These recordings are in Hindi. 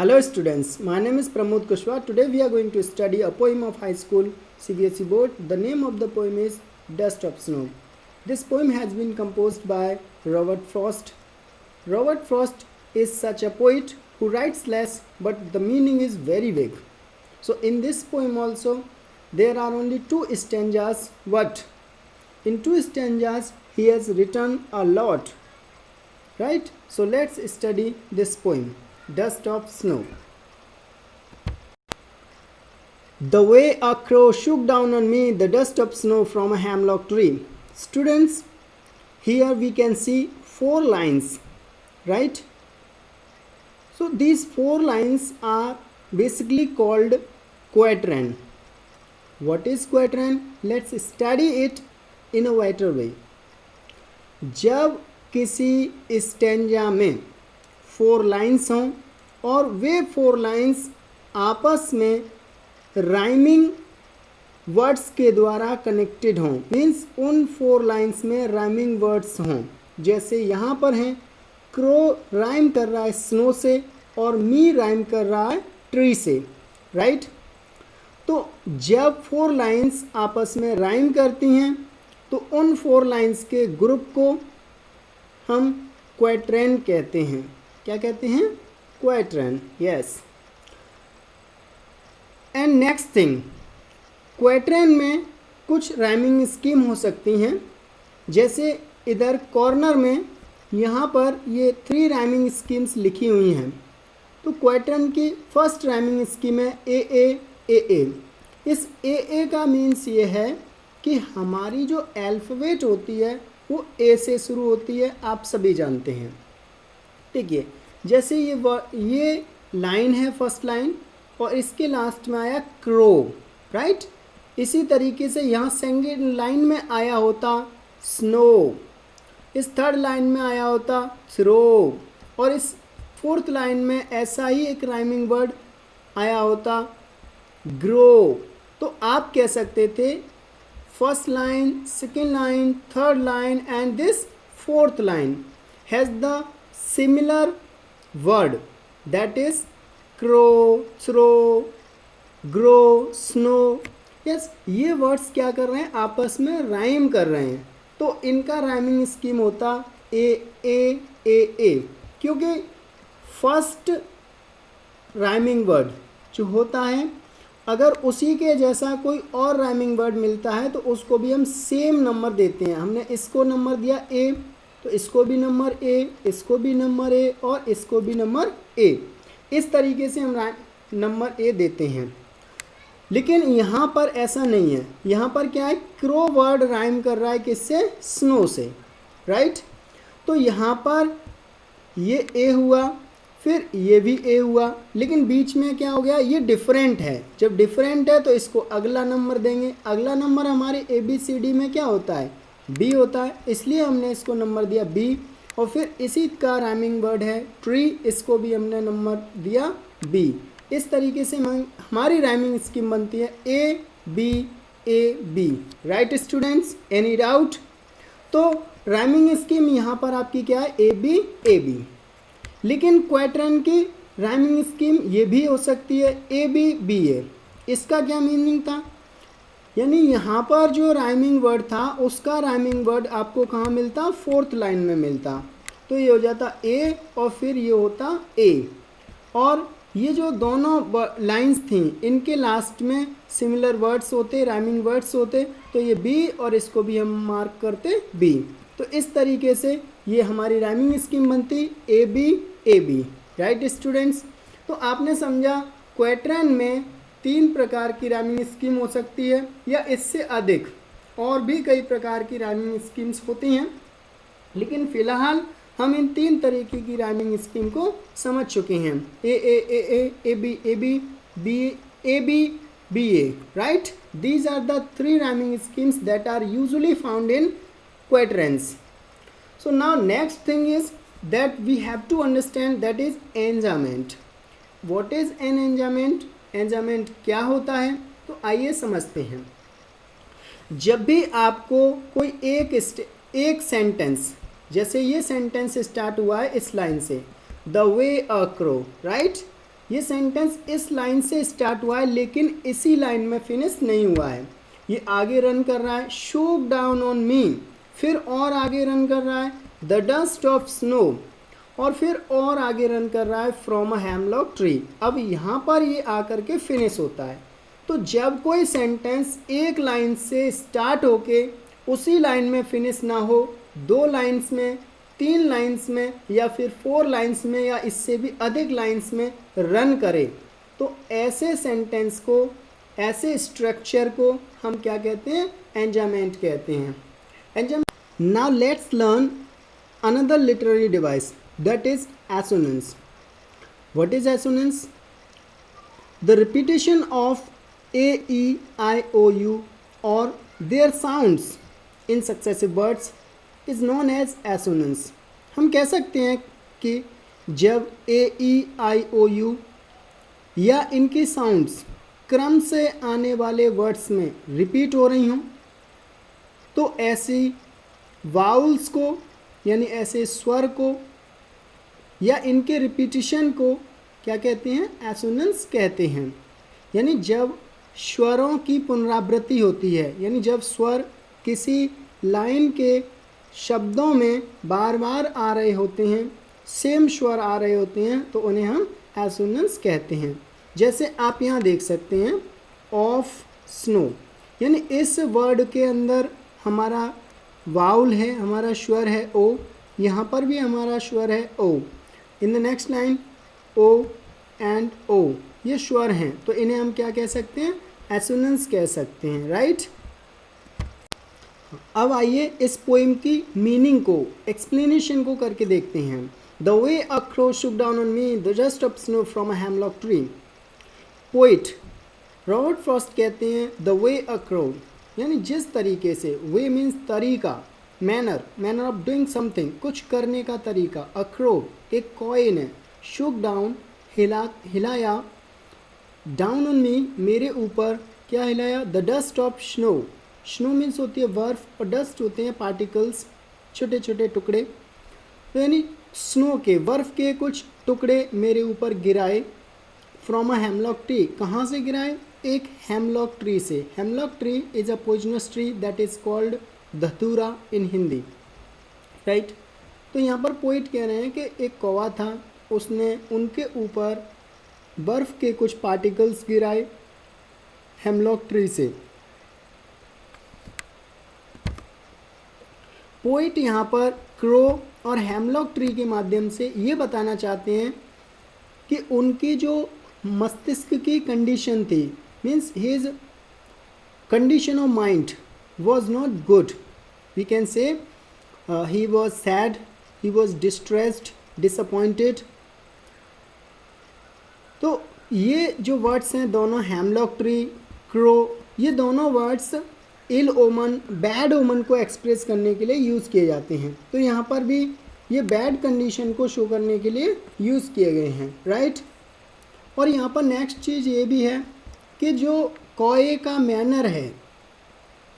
Hello students, my name is Pramod Kushwaha. Today we are going to study a poem of high school CBSE board. The name of the poem is Dust of Snow. This poem has been composed by Robert Frost. Robert Frost is such a poet who writes less but the meaning is very big. So in this poem also there are only two stanzas, but in two stanzas he has written a lot, right? So let's study this poem. Dust of Snow. The way a crow shook down on me the dust of snow from a hemlock tree. Students, here we can see 4 lines, right? So these 4 lines are basically called quatrain. What is quatrain? Let's study it in a better way. जब किसी स्टैंजा में 4 लाइन्स हों और वे 4 लाइन्स आपस में राइमिंग वर्ड्स के द्वारा कनेक्टेड हों, मीन्स उन 4 लाइन्स में राइमिंग वर्ड्स हों, जैसे यहाँ पर हैं क्रो राइम कर रहा है स्नो से और मी राइम कर रहा है ट्री से, राइट? तो जब 4 लाइन्स आपस में राइम करती हैं तो उन 4 लाइन्स के ग्रुप को हम क्वैट्रेन कहते हैं. क्या कहते हैं? क्वैट्रेन. यस. एंड नेक्स्ट थिंग, क्वैट्रेन में कुछ राइमिंग स्कीम हो सकती हैं, जैसे इधर कॉर्नर में यहाँ पर ये 3 राइमिंग स्कीम्स लिखी हुई हैं. तो क्वैट्रेन की फर्स्ट राइमिंग स्कीम है ए ए ए ए. इस ए ए का मीन्स ये है कि हमारी जो अल्फ़ाबेट होती है वो ए से शुरू होती है, आप सभी जानते हैं. देखिए जैसे ये लाइन है फर्स्ट लाइन और इसके लास्ट में आया क्रो, राइट? इसी तरीके से यहाँ सेकेंड लाइन में आया होता स्नो, इस थर्ड लाइन में आया होता थ्रो और इस फोर्थ लाइन में ऐसा ही एक राइमिंग वर्ड आया होता ग्रो. तो आप कह सकते थे first line, second line, third line and this fourth line has the similar word, that is crow, throw, grow, snow. yes, ये वर्ड्स क्या कर रहे हैं? आपस में राइम कर रहे हैं. तो इनका राइमिंग स्कीम होता ए ए ए ए, क्योंकि फर्स्ट राइमिंग वर्ड जो होता है अगर उसी के जैसा कोई और राइमिंग वर्ड मिलता है तो उसको भी हम सेम नंबर देते हैं. हमने इसको नंबर दिया ए तो इसको भी नंबर ए, इसको भी नंबर ए और इसको भी नंबर ए. इस तरीके से हम नंबर ए देते हैं. लेकिन यहाँ पर ऐसा नहीं है. यहाँ पर क्या है? क्रो वर्ड राइम कर रहा है किससे? स्नो से, राइट? तो यहाँ पर ये ए हुआ, फिर ये भी ए हुआ, लेकिन बीच में क्या हो गया? ये डिफरेंट है. जब डिफरेंट है तो इसको अगला नंबर देंगे. अगला नंबर हमारे ए बी सी डी में क्या होता है? बी होता है, इसलिए हमने इसको नंबर दिया बी. और फिर इसी का राइमिंग वर्ड है ट्री, इसको भी हमने नंबर दिया बी. इस तरीके से हमारी राइमिंग स्कीम बनती है A B. Right students, any doubt? तो राइमिंग स्कीम यहाँ पर आपकी क्या है? A B. लेकिन क्वैट्रेन की राइमिंग स्कीम ये भी हो सकती है ए बी ए. इसका क्या मीनिंग था? यानी यहाँ पर जो राइमिंग वर्ड था उसका राइमिंग वर्ड आपको कहाँ मिलता? फोर्थ लाइन में मिलता. तो ये हो जाता ए और फिर ये होता ए. और ये जो दोनों लाइंस थी इनके लास्ट में सिमिलर वर्ड्स होते, राइमिंग वर्ड्स होते, तो ये बी और इसको भी हम मार्क करते बी. तो इस तरीके से ये हमारी राइमिंग स्कीम बनती ए बी. Right students? तो आपने समझा क्वैट्रेन में 3 प्रकार की राइमिंग स्कीम हो सकती है या इससे अधिक और भी कई प्रकार की राइमिंग स्कीम्स होती हैं, लेकिन फ़िलहाल हम इन 3 तरीके की राइमिंग स्कीम को समझ चुके हैं. A B A. Right? These are the 3 rhyming schemes that are usually found in quatrains. So now next thing is that we have to understand, that is enjambment. What is an enjambment? enjambment क्या होता है? तो आइए समझते हैं. जब भी आपको कोई एक सेंटेंस, जैसे ये सेंटेंस स्टार्ट हुआ है इस लाइन से, the way a crow, right? ये सेंटेंस इस लाइन से स्टार्ट हुआ है लेकिन इसी लाइन में फिनिश नहीं हुआ है। ये आगे रन कर रहा है, शोक डाउन ऑन मी, फिर और आगे रन कर रहा है द डस्ट ऑफ स्नो, और फिर और आगे रन कर रहा है फ्रॉम अ हेमलॉक ट्री। अब यहाँ पर ये आकर के फिनिश होता है। तो जब कोई सेंटेंस एक लाइन से स्टार्ट होके उसी लाइन में फिनिश ना हो, 2 लाइन्स में, 3 लाइन्स में या फिर 4 लाइन्स में या इससे भी अधिक लाइन्स में रन करे, तो ऐसे सेंटेंस को, ऐसे स्ट्रक्चर को हम क्या कहते हैं? एंजामेंट कहते हैं। Now let's learn another literary device, that is assonance. What is assonance? The repetition of a, e, I, o, u or their sounds in successive words is known as assonance. हम कह सकते हैं कि जब a, e, I, o, u या इनकी साउंड्स क्रम से आने वाले वर्ड्स में रिपीट हो रही हों, तो ऐसी वाउल्स को यानी ऐसे स्वर को या इनके रिपीटिशन को क्या कहते हैं? एसोनेंस कहते हैं। यानी जब स्वरों की पुनरावृत्ति होती है, यानी जब स्वर किसी लाइन के शब्दों में बार बार आ रहे होते हैं, सेम स्वर आ रहे होते हैं, तो उन्हें हम एसोनेंस कहते हैं। जैसे आप यहाँ देख सकते हैं ऑफ स्नो, यानी इस वर्ड के अंदर हमारा वाउल है, हमारा स्वर है ओ, यहाँ पर भी हमारा स्वर है O. In the next line O and O, ये स्वर हैं, तो इन्हें हम क्या कह सकते हैं? एसोनेंस कह सकते हैं, राइट। अब आइए इस पोएम की मीनिंग को, एक्सप्लेनेशन को करके देखते हैं। The way a crow Shuk down on me the dust of snow from a hemlock tree. Poet Robert Frost कहते हैं द वे अ क्रो, यानी जिस तरीके से, वे मीन्स तरीका, मैनर ऑफ डूइंग समथिंग, कुछ करने का तरीका। अ क्रो एक कॉइन है, शुक डाउन हिलाया, डाउन ऑन मी मेरे ऊपर क्या हिलाया? The dust of snow, snow means होती है बर्फ और डस्ट होते हैं पार्टिकल्स, छोटे छोटे टुकड़े, तो यानी स्नो के, बर्फ के कुछ टुकड़े मेरे ऊपर गिराए। फ्रॉम अ हेमलॉक ट्री, कहाँ से गिराए? एक हेमलॉक ट्री से। Hemlock tree is a poisonous tree that is called धतूरा इन हिंदी, राइट। तो यहाँ पर पोइट कह रहे हैं कि एक कौवा था, उसने उनके ऊपर बर्फ़ के कुछ पार्टिकल्स गिराए हेमलॉक ट्री से। पोइट यहाँ पर क्रो और हेमलॉक ट्री के माध्यम से ये बताना चाहते हैं कि उनकी जो मस्तिष्क की कंडीशन थी, means his condition of mind was not good. We can say he was sad, he was distressed, disappointed. तो ये जो वर्ड्स हैं दोनों, हेमलॉक ट्री, क्रो, ये दोनों वर्ड्स इल ओमन, बैड ओमन को एक्सप्रेस करने के लिए यूज़ किए जाते हैं। तो यहाँ पर भी ये बैड कंडीशन को शो करने के लिए यूज़ किए गए हैं, राइट। और यहाँ पर नेक्स्ट चीज़ ये भी है कि जो कौए का मैनर है,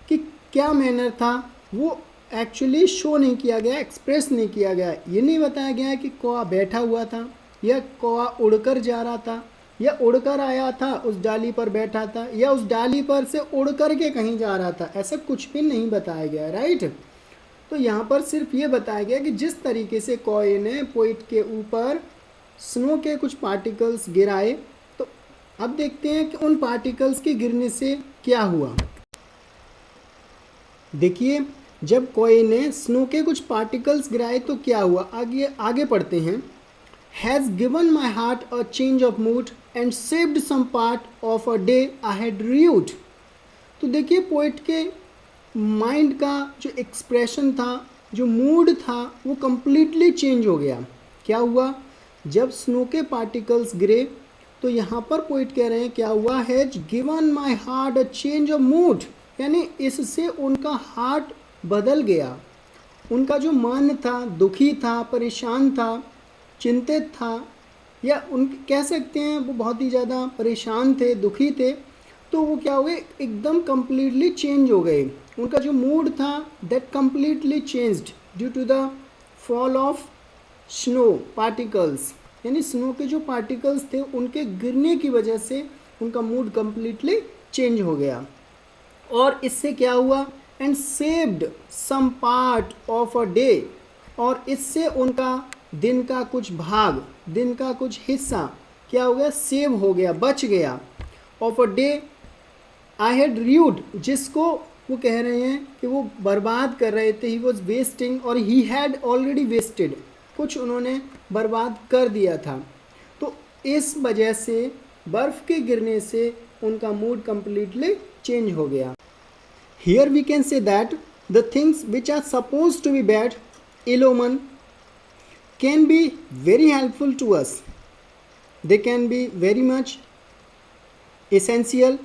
कि क्या मैनर था, वो एक्चुअली शो नहीं किया गया, एक्सप्रेस नहीं किया गया। ये नहीं बताया गया कि कौआ बैठा हुआ था या कौआ उड़कर जा रहा था या उड़कर आया था, उस डाली पर बैठा था, या उस डाली पर से उड़ कर के कहीं जा रहा था, ऐसा कुछ भी नहीं बताया गया, राइट। तो यहाँ पर सिर्फ ये बताया गया कि जिस तरीके से कौए ने पोइट के ऊपर स्नो के कुछ पार्टिकल्स गिराए, तो अब देखते हैं कि उन पार्टिकल्स के गिरने से क्या हुआ। देखिए, जब कौए ने स्नो के कुछ पार्टिकल्स गिराए तो क्या हुआ, आगे पढ़ते हैं। Has given my heart a change of mood and saved some part of a day I had rued. तो देखिए, पोइट के माइंड का जो एक्सप्रेशन था, जो मूड था, वो कम्प्लीटली चेंज हो गया। क्या हुआ? जब स्नो के पार्टिकल्स गिरे तो यहाँ पर पोइट कह रहे हैं क्या हुआ, has given my heart a change of mood, यानी इससे उनका हार्ट बदल गया। उनका जो मन था, दुखी था, परेशान था, चिंतित था, या उन कह सकते हैं वो बहुत ही ज़्यादा परेशान थे, दुखी थे, तो वो क्या हो गए, एकदम कम्प्लीटली चेंज हो गए। उनका जो मूड था that completely changed due to the fall of snow particles. यानी स्नो के जो पार्टिकल्स थे उनके गिरने की वजह से उनका मूड कम्प्लीटली चेंज हो गया। और इससे क्या हुआ, and saved some part of a day, और इससे उनका दिन का कुछ भाग, दिन का कुछ हिस्सा क्या हो गया, सेव हो गया, बच गया। Of a day I had rued, जिसको वो कह रहे हैं कि वो बर्बाद कर रहे थे, ही वॉज वेस्टिंग, और ही हैड ऑलरेडी वेस्टेड, कुछ उन्होंने बर्बाद कर दिया था। तो इस वजह से बर्फ़ के गिरने से उनका मूड कम्प्लीटली चेंज हो गया। Here we can say that the things which are suppose to be bad, ill omen, can be very helpful to us. They can be very much essential.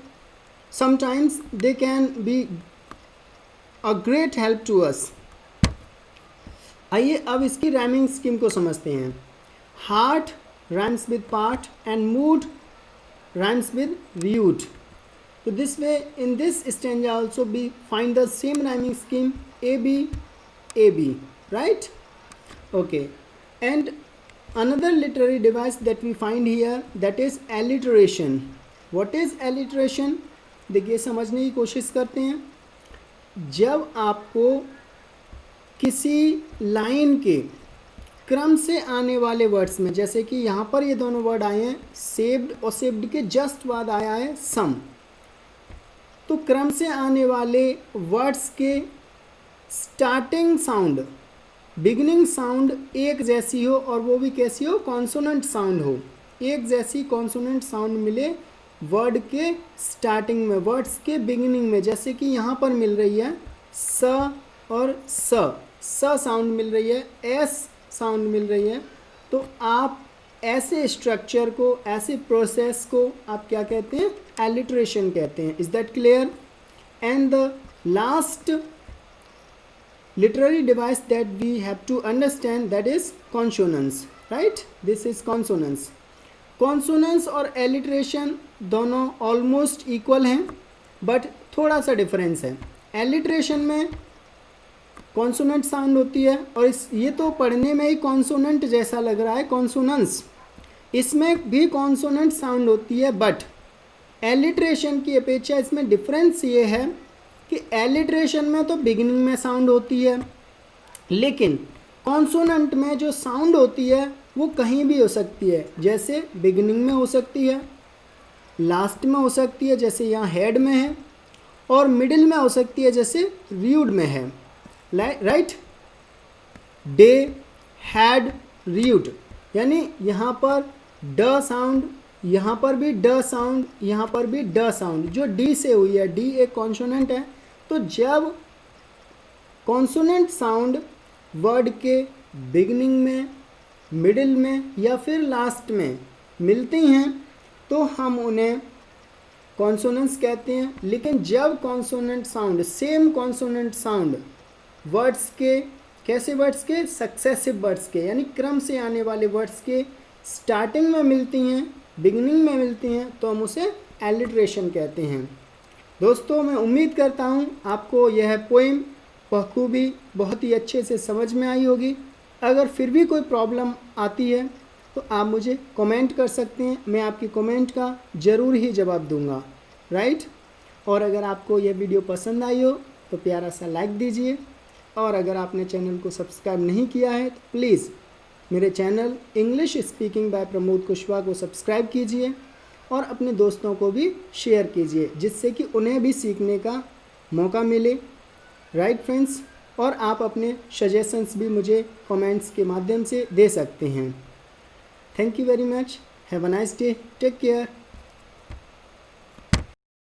Sometimes they can be a great help to us. आइए अब इसकी राइमिंग स्कीम को समझते हैं। Heart rhymes with part and mood rhymes with rued. So this way, in this stanza also we find the same rhyming scheme, AB, AB, right? Okay. And another literary device that we find here, that is alliteration. What is alliteration? देखिए समझने की कोशिश करते हैं। जब आपको किसी लाइन के क्रम से आने वाले वर्ड्स में, जैसे कि यहाँ पर ये दोनों वर्ड आए हैं सेव्ड, और सेव्ड के जस्ट बाद आया है सम, तो क्रम से आने वाले वर्ड्स के स्टार्टिंग साउंड, बिगिनिंग साउंड एक जैसी हो, और वो भी कैसी हो, कॉन्सोनेंट साउंड हो, एक जैसी कॉन्सोनेंट साउंड मिले वर्ड के स्टार्टिंग में, वर्ड्स के बिगिनिंग में। जैसे कि यहाँ पर मिल रही है स और स साउंड मिल रही है, एस साउंड मिल रही है। तो आप ऐसे स्ट्रक्चर को, ऐसे प्रोसेस को आप क्या कहते हैं, एलिट्रेशन कहते हैं। Is that clear? And the last literary device that we have to understand, that is consonants, right? This is consonants. Consonants और alliteration दोनों almost equal हैं, but थोड़ा सा difference है। alliteration में consonant sound होती है, और ये तो पढ़ने में ही consonant जैसा लग रहा है, consonants, इसमें भी consonant sound होती है, but alliteration की अपेक्षा इसमें difference ये है कि एलिट्रेशन में तो बिगिनिंग में साउंड होती है, लेकिन कॉन्सोनेंट में जो साउंड होती है वो कहीं भी हो सकती है। जैसे बिगिनिंग में हो सकती है, लास्ट में हो सकती है जैसे यहाँ हेड में है, और मिडिल में हो सकती है जैसे रीड में है, राइट? डे, हैड, रीड, यानी यहाँ पर ड साउंड, यहाँ पर भी ड साउंड, यहाँ पर भी ड साउंड, जो डी से हुई है, डी एक कॉन्सोनेंट है। तो जब कॉन्सोनेंट साउंड वर्ड के बिगिनिंग में, मिडिल में या फिर लास्ट में मिलती हैं तो हम उन्हें कॉन्सोनेंट्स कहते हैं। लेकिन जब consonant sound, same consonant sound words के, कैसे वर्ड्स के, सक्सेसिव वर्ड्स के, यानी क्रम से आने वाले वर्ड्स के स्टार्टिंग में मिलती हैं, बिगिनिंग में मिलती हैं, तो हम उसे एलिट्रेशन कहते हैं। दोस्तों, मैं उम्मीद करता हूँ आपको यह पोएम बखूबी बहुत ही अच्छे से समझ में आई होगी। अगर फिर भी कोई प्रॉब्लम आती है तो आप मुझे कमेंट कर सकते हैं, मैं आपकी कमेंट का ज़रूर ही जवाब दूंगा, राइट? और अगर आपको यह वीडियो पसंद आई हो तो प्यारा सा लाइक दीजिए, और अगर आपने चैनल को सब्सक्राइब नहीं किया है तो प्लीज़ मेरे channel English speaking by Pramod Kushwaha को सब्सक्राइब कीजिए, और अपने दोस्तों को भी शेयर कीजिए, जिससे कि उन्हें भी सीखने का मौका मिले, राइट फ्रेंड्स? और आप अपने सजेशंस भी मुझे कमेंट्स के माध्यम से दे सकते हैं। Thank you very much, have a nice day, take care.